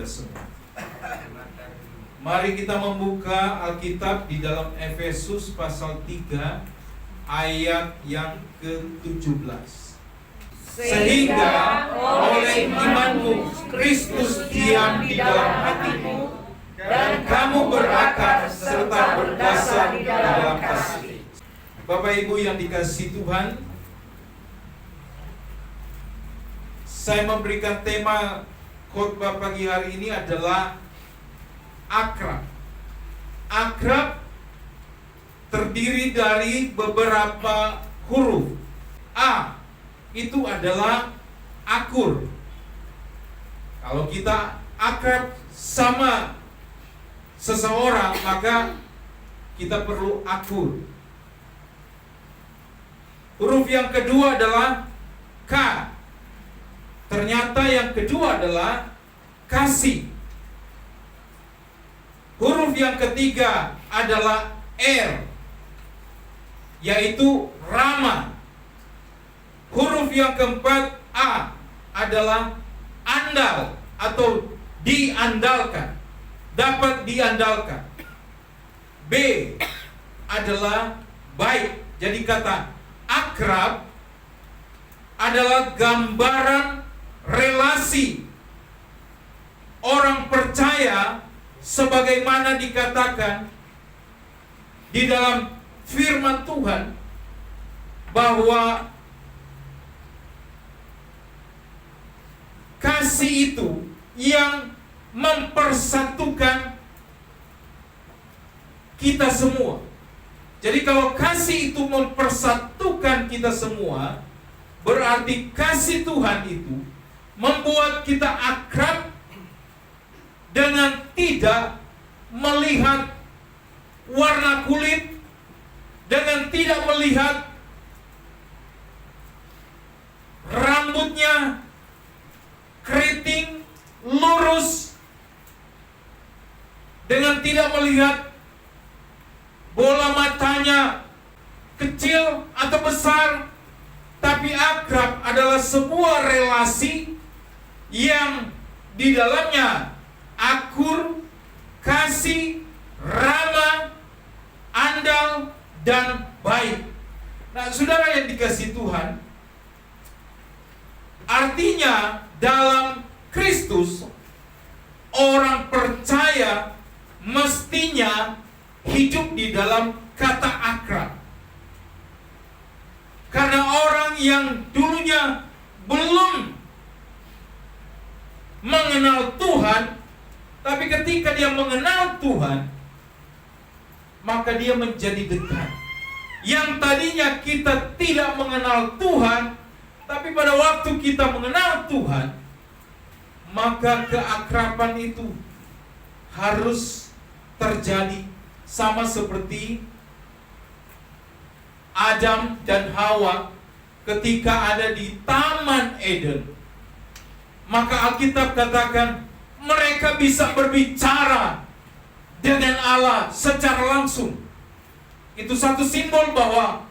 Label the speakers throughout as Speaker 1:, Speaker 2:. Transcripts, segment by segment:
Speaker 1: kita semua. Mari kita membuka Alkitab di dalam Efesus pasal 3 ayat yang ke-17. Sehingga oleh imanmu Kristus diam di dalam hatimu, dan kamu berakar serta berdasar di dalam kasih. Bapak Ibu yang dikasihi Tuhan, saya memberikan tema khotbah pagi hari ini adalah akrab. Akrab terdiri dari beberapa huruf. A itu adalah akur. Kalau kita akrab sama seseorang, maka kita perlu akur. Huruf yang kedua adalah K. Ternyata yang kedua adalah kasih. Huruf yang ketiga adalah R, yaitu ramah. Huruf yang keempat A adalah andal atau diandalkan, dapat diandalkan. B adalah baik. Jadi kata akrab adalah gambaran relasi orang percaya sebagaimana dikatakan di dalam firman Tuhan bahwa kasih itu yang mempersatukan kita semua. Jadi kalau kasih itu mempersatukan kita semua, berarti kasih Tuhan itu membuat kita akrab dengan tidak melihat warna kulit, dengan tidak melihat rambutnya keriting, lurus, dengan tidak melihat bola matanya kecil atau besar, tapi akrab adalah sebuah relasi yang di dalamnya akur, kasih, ramah, andal, dan baik. Nah, saudara yang dikasihi Tuhan, artinya dalam Kristus orang percaya mestinya hidup di dalam kata akrab. Karena orang yang dulunya belum mengenal Tuhan, tapi ketika dia mengenal Tuhan, maka dia menjadi dekat. Yang tadinya kita tidak mengenal Tuhan, tapi pada waktu kita mengenal Tuhan, maka keakraban itu harus terjadi. Sama seperti Adam dan Hawa ketika ada di Taman Eden. Maka Alkitab katakan mereka bisa berbicara dengan Allah secara langsung. Itu satu simbol bahwa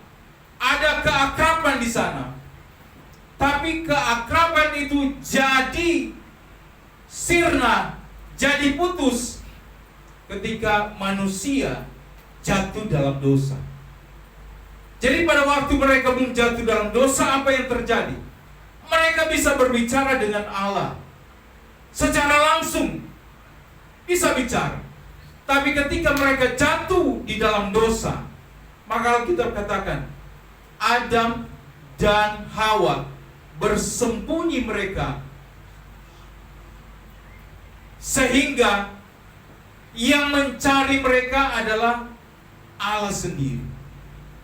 Speaker 1: ada keakraban di sana. Tapi keakraban itu jadi sirna, jadi putus ketika manusia jatuh dalam dosa. Jadi pada waktu mereka belum jatuh dalam dosa, apa yang terjadi? Mereka bisa berbicara dengan Allah secara langsung, bisa bicara. Tapi ketika mereka jatuh di dalam dosa, maka Alkitab katakan Adam dan Hawa bersembunyi mereka, sehingga yang mencari mereka adalah Allah sendiri.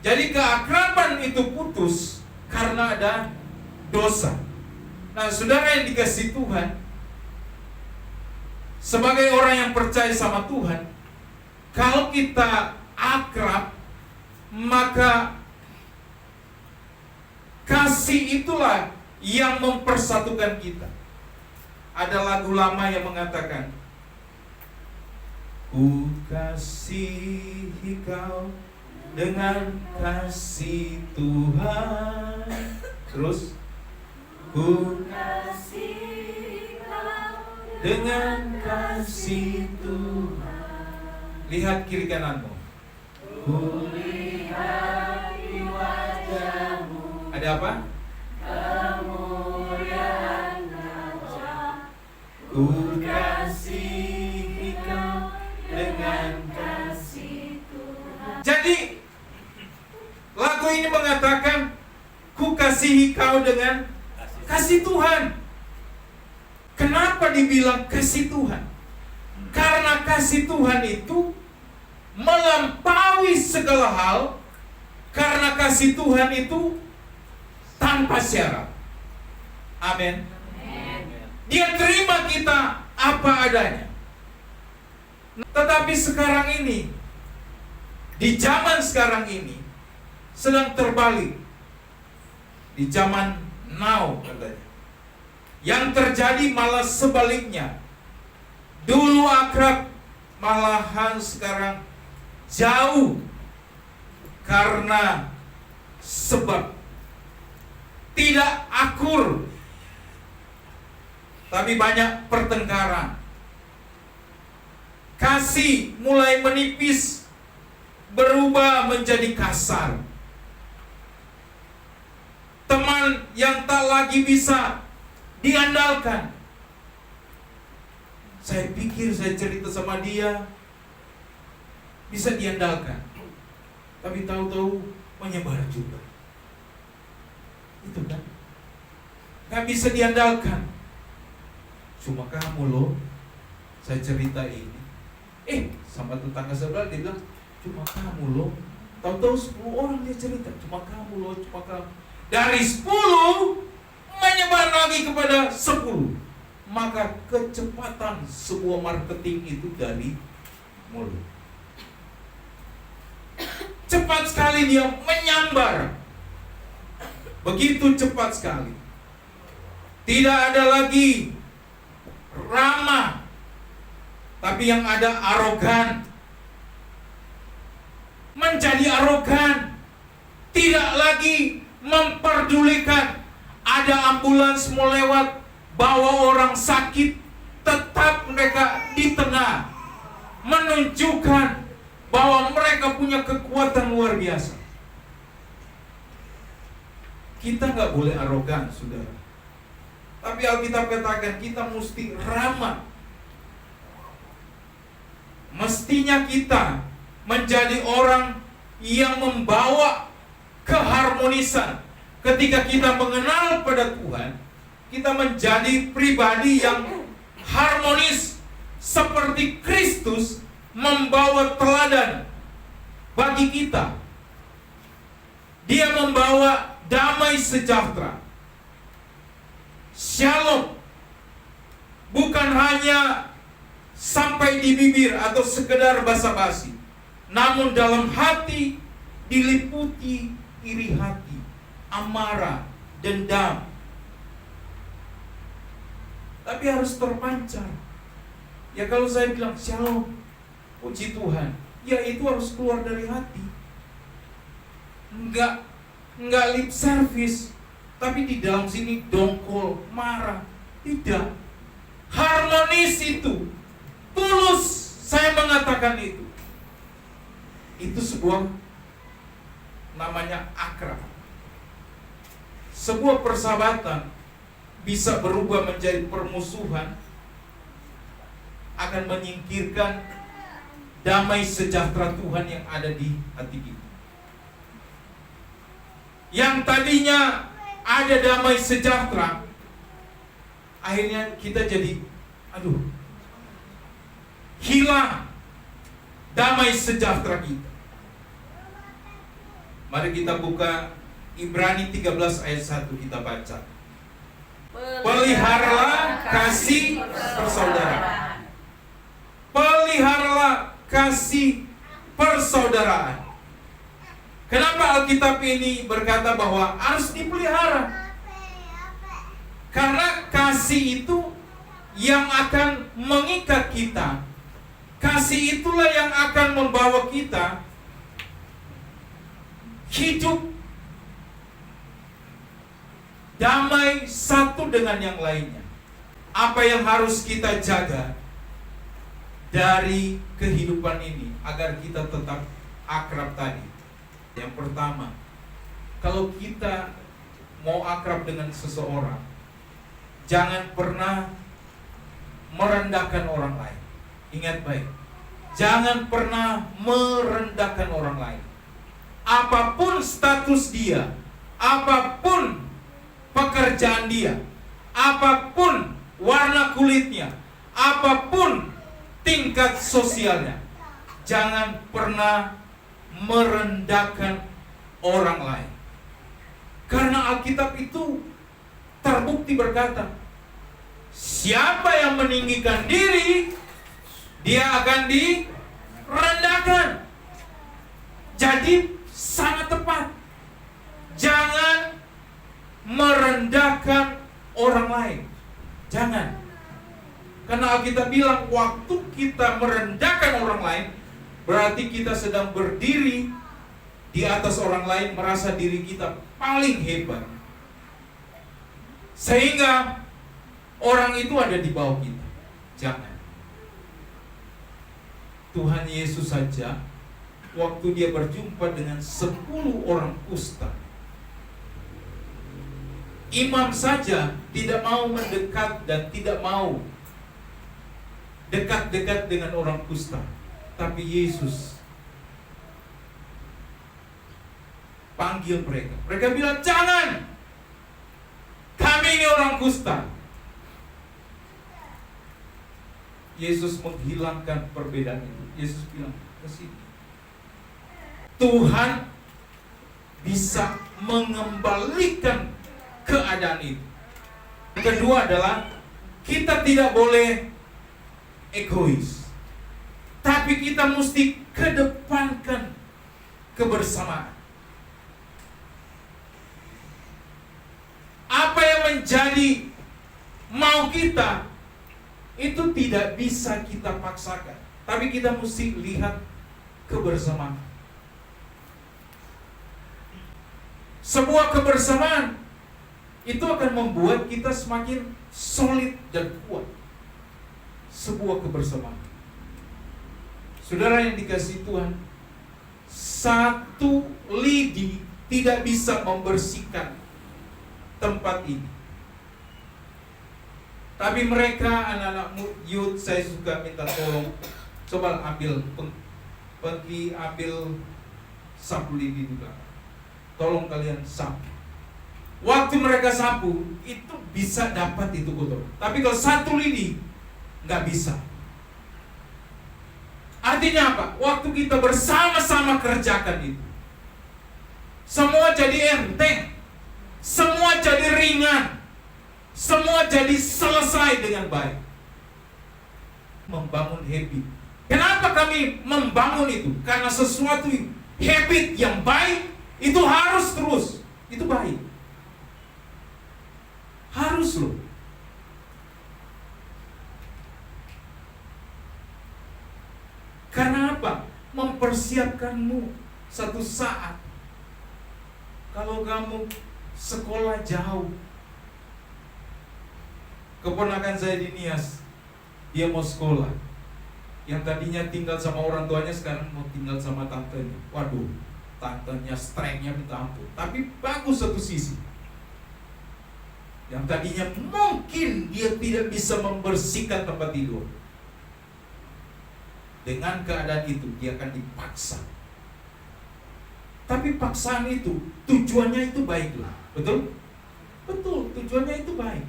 Speaker 1: Jadi keakraban itu putus karena ada dosa. Nah, saudara yang dikasihi Tuhan, sebagai orang yang percaya sama Tuhan, kalau kita akrab, maka kasih itulah yang mempersatukan kita. Ada lagu lama yang mengatakan, ku kasihi kau dengan kasih Tuhan. Terus, ku
Speaker 2: kasih kau
Speaker 1: dengan kasih Tuhan. Lihat kiri kananmu. Kulihat di wajahmu. Ada apa? Kemuliaan wajah. Ku kasihi kau dengan kasih Tuhan. Jadi lagu ini mengatakan, ku kasihi kau dengan kasih Tuhan. Kenapa dibilang kasih Tuhan? Karena kasih Tuhan itu melampaui segala hal. Karena kasih Tuhan itu tanpa syarat. Amin. Dia terima kita apa adanya. Tetapi sekarang ini, di zaman sekarang ini, sedang terbalik. Di zaman now katanya. Yang terjadi malah sebaliknya. Dulu akrab, malahan sekarang jauh. Karena sebab tidak akur, tapi banyak pertengkaran. Kasih mulai menipis, berubah menjadi kasar. Teman yang tak lagi bisa diandalkan. Saya pikir saya cerita sama dia bisa diandalkan, tapi tahu-tahu menyebar juga. Itu kan gak bisa diandalkan. Cuma kamu loh, saya cerita ini. Sama tetangga sebelah dia bilang, cuma kamu loh. Tahu-tahu 10 orang dia cerita, cuma kamu loh, cuma kamu. Dari 10 menyebar lagi kepada 10. Maka kecepatan sebuah marketing itu dari mulut. Cepat sekali dia menyambar. Begitu cepat sekali. Tidak ada lagi ramah, tapi yang ada arogan. Menjadi arogan. Tidak lagi memperdulikan. Ada ambulans mau lewat, bawa orang sakit, tetap mereka di tengah, menunjukkan bahwa mereka punya kekuatan luar biasa. Kita nggak boleh arogan, saudara. Tapi Alkitab katakan kita mesti ramah. Mestinya kita menjadi orang yang membawa keharmonisan. Ketika kita mengenal pada Tuhan, kita menjadi pribadi yang harmonis, seperti Kristus membawa teladan bagi kita. Dia membawa damai sejahtera, shalom, bukan hanya sampai di bibir atau sekedar basa-basi, namun dalam hati diliputi iri hati, amarah, dendam. Tapi harus terpancar. Ya kalau saya bilang shalom, puji Tuhan, ya itu harus keluar dari hati. Enggak lip service, tapi di dalam sini dongkol, marah. Tidak. Harmonis itu. Tulus saya mengatakan itu. Itu sebuah namanya akrab. Sebuah persahabatan bisa berubah menjadi permusuhan, akan menyingkirkan damai sejahtera Tuhan yang ada di hati kita. Yang tadinya ada damai sejahtera, akhirnya kita jadi hilang damai sejahtera kita. Mari kita buka Ibrani 13 ayat 1, kita baca. Peliharalah kasih persaudaraan. Peliharalah kasih persaudaraan. Kenapa Alkitab ini berkata bahwa harus dipelihara? Karena kasih itu yang akan mengikat kita. Kasih itulah yang akan membawa kita hidup damai satu dengan yang lainnya. apa yang harus kita jaga dari kehidupan ini agar kita tetap akrab tadi? Yang pertama, kalau kita mau akrab dengan seseorang, jangan pernah merendahkan orang lain. Ingat baik, jangan pernah merendahkan orang lain. Apapun status dia, apapun pekerjaan dia, apapun warna kulitnya, apapun tingkat sosialnya, jangan pernah merendahkan orang lain. Karena Alkitab itu terbukti berkata, siapa yang meninggikan diri, dia akan direndahkan. Jadi sangat tepat. Jangan merendahkan orang lain. Jangan. Karena Alkitab bilang, waktu kita merendahkan orang lain, berarti kita sedang berdiri di atas orang lain, merasa diri kita paling hebat. Sehingga orang itu ada di bawah kita. Jangan. Tuhan Yesus saja, waktu dia berjumpa dengan 10 orang kusta, imam saja tidak mau mendekat dan tidak mau dekat-dekat dengan orang kusta. Tapi Yesus panggil mereka. Mereka bilang, jangan, kami ini orang kusta. Yesus menghilangkan perbedaan itu. Yesus bilang, ke sini. Tuhan bisa mengembalikan keadaan itu. Kedua adalah, kita tidak boleh egois, tapi kita mesti kedepankan kebersamaan. Apa yang menjadi mau kita itu tidak bisa kita paksakan, tapi kita mesti lihat kebersamaan. Sebuah kebersamaan itu akan membuat kita semakin solid dan kuat. Sebuah kebersamaan. Saudara yang dikasihi Tuhan, satu lidi tidak bisa membersihkan tempat ini. Tapi mereka, anak-anak youth, saya suka minta tolong, coba pergi ambil sapu lidi di belakang. Tolong kalian sapu. Waktu mereka sapu, itu bisa dapat itu kotor. Tapi kalau satu lidi, nggak bisa. Artinya apa? Waktu kita bersama-sama kerjakan itu, semua jadi enteng, semua jadi ringan, semua jadi selesai dengan baik. Membangun habit. Kenapa kami membangun itu? Karena sesuatu habit yang baik itu harus terus. Itu baik. Harus loh. Karena apa? Mempersiapkanmu satu saat kalau kamu sekolah jauh. Keponakan saya di Nias, dia mau sekolah. Yang tadinya tinggal sama orang tuanya, sekarang mau tinggal sama tantenya. Waduh, tantenya strengthnya minta ampun. Tapi bagus satu sisi. Yang tadinya mungkin dia tidak bisa membersihkan tempat tidur, dengan keadaan itu dia akan dipaksa. Tapi paksaan itu tujuannya itu baik loh. Betul? Betul, tujuannya itu baik.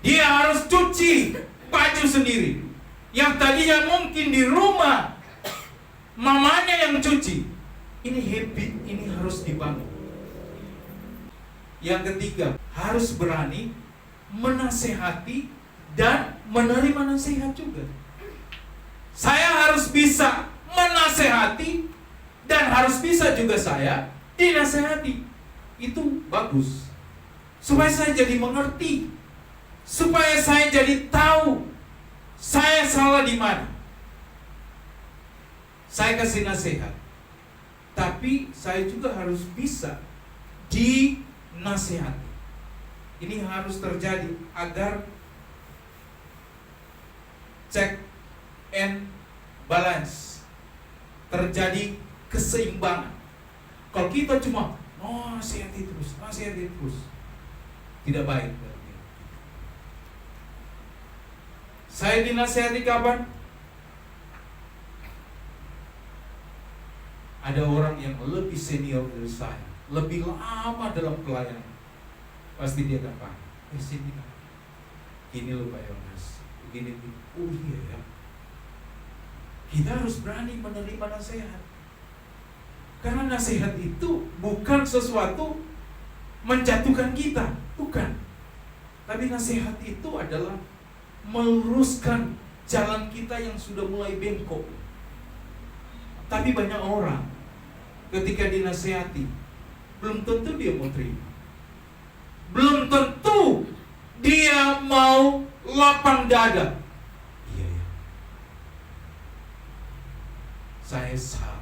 Speaker 1: Dia harus cuci baju sendiri. Yang tadinya mungkin di rumah mamanya yang cuci. Ini habit, ini harus dibangun. Yang ketiga, harus berani menasehati dan menerima nasihat juga. Saya harus bisa menasehati dan harus bisa juga saya dinasehati. Itu bagus. Supaya saya jadi mengerti, supaya saya jadi tahu saya salah di mana. Saya kasih nasihat, tapi saya juga harus bisa dinasehati. Ini harus terjadi agar check and balance, terjadi keseimbangan. Kalau kita cuma nasihati terus, tidak baik. Saya dinasihati kapan? Ada orang yang lebih senior dari saya, lebih lama dalam pelayanan. Pasti dia akan sini kan, gini loh Pak Yonas, begini. Oh iya ya. Kita harus berani menerima nasihat. Karena nasihat itu bukan sesuatu menjatuhkan kita, bukan. Tapi nasihat itu adalah meluruskan jalan kita yang sudah mulai bengkok. Tapi banyak orang ketika dinasihati, belum tentu dia mau terima. Belum tentu dia mau lapang dada. Iya ya, saya salah.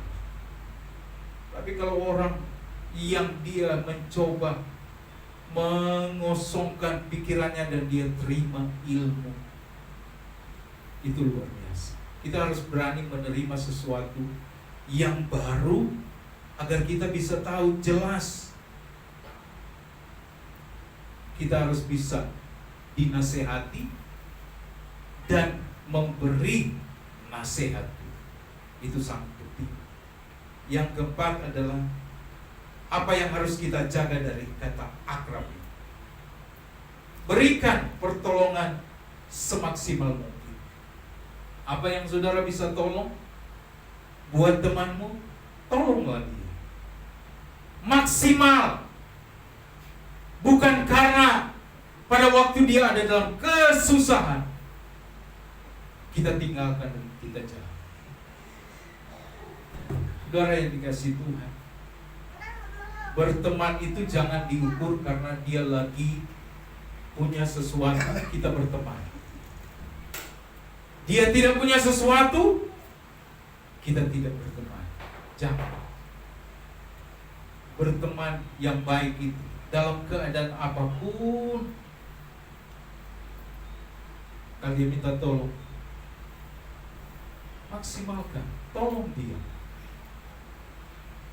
Speaker 1: Tapi kalau orang yang dia mencoba mengosongkan pikirannya dan dia terima ilmu, itu luar biasa. Kita harus berani menerima sesuatu yang baru agar kita bisa tahu jelas. Kita harus bisa dinasehati dan memberi nasihat. Itu sangat penting. Yang keempat adalah apa yang harus kita jaga dari kata akrab ini. Berikan pertolongan semaksimal mungkin. Apa yang saudara bisa tolong buat temanmu, tolonglah dia maksimal. Bukan karena pada waktu dia ada dalam kesusahan kita tinggalkan dan kita jalan. Saudara yang dikasihi Tuhan, berteman itu jangan diukur karena dia lagi punya sesuatu kita berteman. Dia tidak punya sesuatu, kita tidak berteman. Jangan. Berteman yang baik itu dalam keadaan apapun, kalau dia minta tolong, maksimalkan, tolong dia.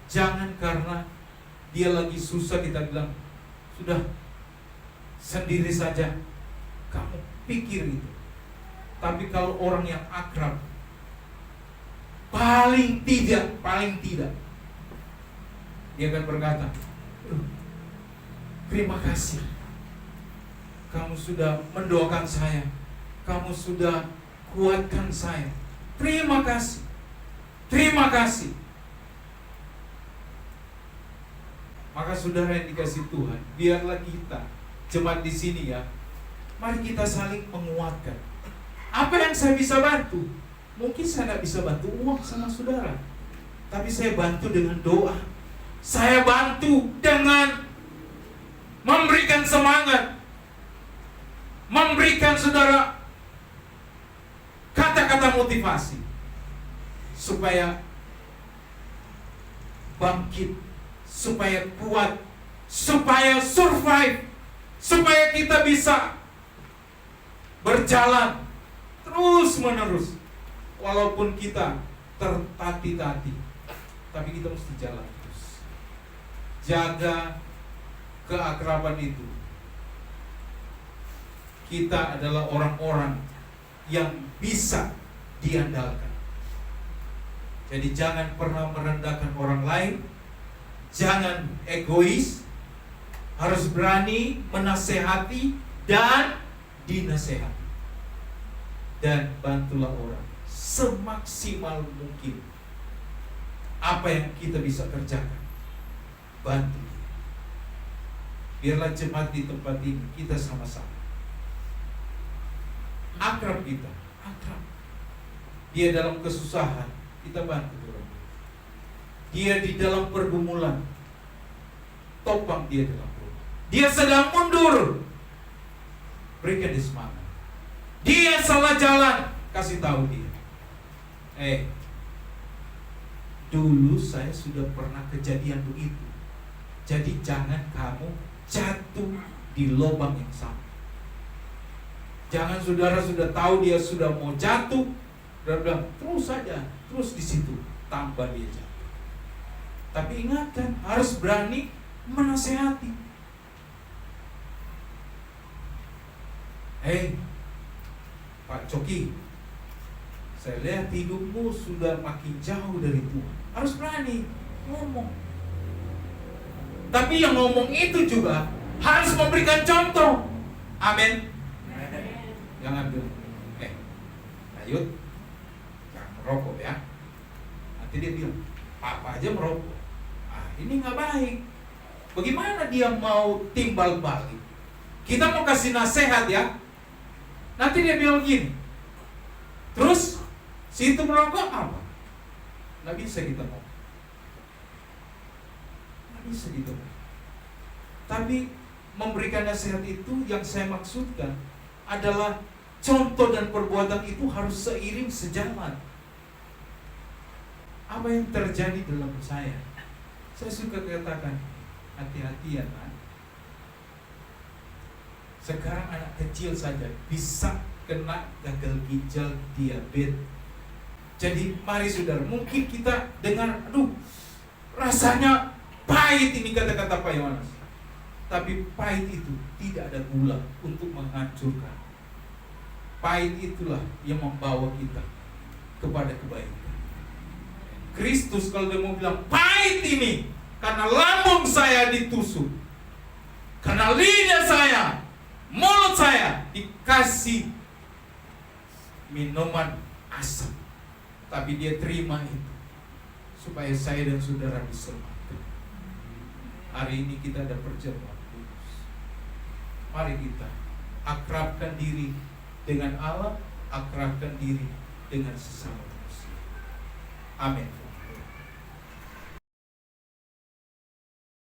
Speaker 1: Jangan karena dia lagi susah kita bilang, sudah sendiri saja, kamu pikir itu. Tapi kalau orang yang akrab, paling tidak dia akan berkata, terima kasih, kamu sudah mendoakan saya, kamu sudah kuatkan saya, terima kasih. Maka saudara yang dikasihi Tuhan, biarlah kita jemaat di sini ya, mari kita saling menguatkan. Apa yang saya bisa bantu? Mungkin saya tidak bisa bantu uang sama saudara, tapi saya bantu dengan doa. Saya bantu dengan memberikan semangat, memberikan saudara kata-kata motivasi supaya bangkit, supaya kuat, supaya survive, supaya kita bisa berjalan terus menerus. Walaupun kita tertati-tati, tapi kita mesti jalan terus. Jaga keakraban itu. Kita adalah orang-orang yang bisa diandalkan. Jadi jangan pernah merendahkan orang lain, jangan egois, harus berani menasehati dan dinasehati. Dan bantulah orang semaksimal mungkin. Apa yang kita bisa kerjakan, bantu. Biarlah jemaat di tempat ini kita sama-sama akrab kita, akrab. Dia dalam kesusahan, kita bantu orang. Dia di dalam pergumulan, topang dia dalam pergumulan. Dia sedang mundur, berikan dia semangat. Dia salah jalan, kasih tahu dia. Dulu saya sudah pernah kejadian begitu. Jadi jangan kamu jatuh di lubang yang sama. Jangan saudara sudah tahu dia sudah mau jatuh, saudara bilang terus saja, terus di situ tambah dia jatuh. Tapi ingatkan, harus berani menasehati. Hei, Pak Coki, saya lihat hidupmu sudah makin jauh dari Tuhan. Harus berani ngomong. Tapi yang ngomong itu juga harus memberikan contoh. Amin. Jangan bilang, Ayut, jangan merokok ya. Nanti dia bilang, Papa aja merokok. Ini nggak baik. Bagaimana dia mau timbal balik? Kita mau kasih nasihat ya. Nanti dia bilang gini. Terus si itu merokok apa? Nggak bisa kita ngomong. Nggak bisa gitu. Tapi memberikan nasihat itu yang saya maksudkan adalah contoh dan perbuatan itu harus seiring sejalan. Apa yang terjadi dalam saya suka katakan, hati-hati ya kan. Sekarang anak kecil saja bisa kena gagal ginjal, diabetes. Jadi mari saudara, mungkin kita dengar, rasanya pahit ini kata-kata Pak Yohanes. Tapi pahit itu tidak ada gula untuk menghancurkan. Pahit itulah yang membawa kita kepada kebaikan. Kristus kalau dia mau bilang pahit ini karena lambung saya ditusuk, karena lidah saya, mulut saya dikasih minuman asam, tapi dia terima itu supaya saya dan saudara diselamatkan. Hari ini kita ada perjamuan kudus. Mari kita akrabkan diri dengan Allah, akrabkan diri dengan sesama manusia. Amin.